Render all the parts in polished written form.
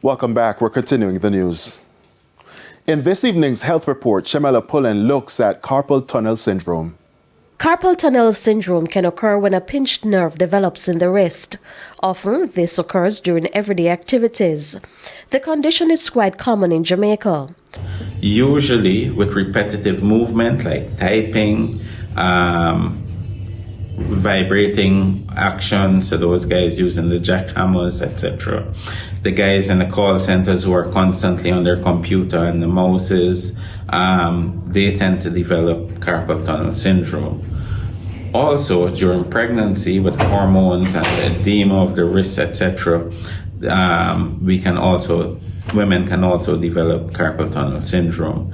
Welcome back. We're continuing the news. In this evening's health report, Shamela Pullen looks at carpal tunnel syndrome. Carpal tunnel syndrome can occur when a pinched nerve develops in the wrist. Often, this occurs during everyday activities. The condition is quite common in Jamaica. Usually with repetitive movement like typing, vibrating action, so those guys using the jackhammers, etc. The guys in the call centers who are constantly on their computer and the mouses, they tend to develop carpal tunnel syndrome. Also, during pregnancy with hormones and the edema of the wrist, etc., women can also develop carpal tunnel syndrome.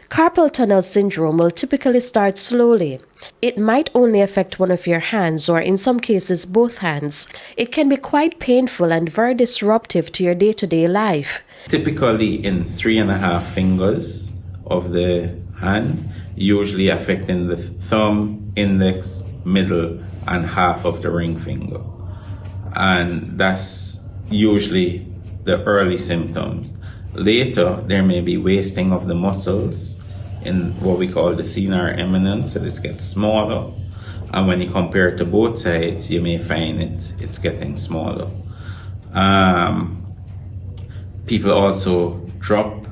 Carpal tunnel syndrome will typically start slowly. It might only affect one of your hands or in some cases both hands. It can be quite painful and very disruptive to your day-to-day life. Typically in 3.5 fingers of the hand, usually affecting the thumb, index, middle, and half of the ring finger. And that's usually the early symptoms. Later, there may be wasting of the muscles in what we call the thenar eminence, so this gets smaller. And when you compare it to both sides, you may find it's getting smaller. People also drop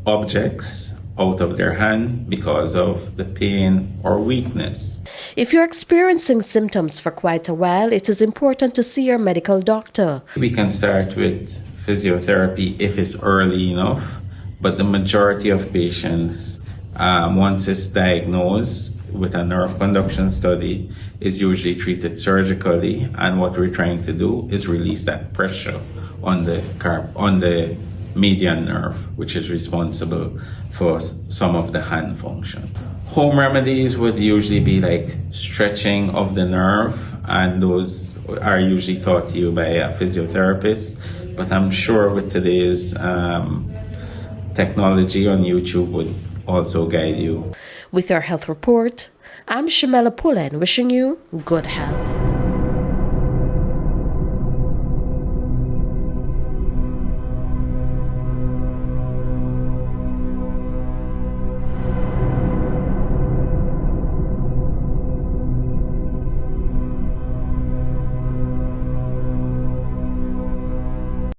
objects out of their hand because of the pain or weakness. If you're experiencing symptoms for quite a while, it is important to see your medical doctor. We can start with physiotherapy if it's early enough, but the majority of patients, once it's diagnosed with a nerve conduction study, is usually treated surgically, and what we're trying to do is release that pressure on the median nerve, which is responsible for some of the hand function. Home remedies would usually be like stretching of the nerve, and those are usually taught to you by a physiotherapist. But I'm sure with today's technology on YouTube would also guide you. With your health report, I'm Shamela Pullen wishing you good health.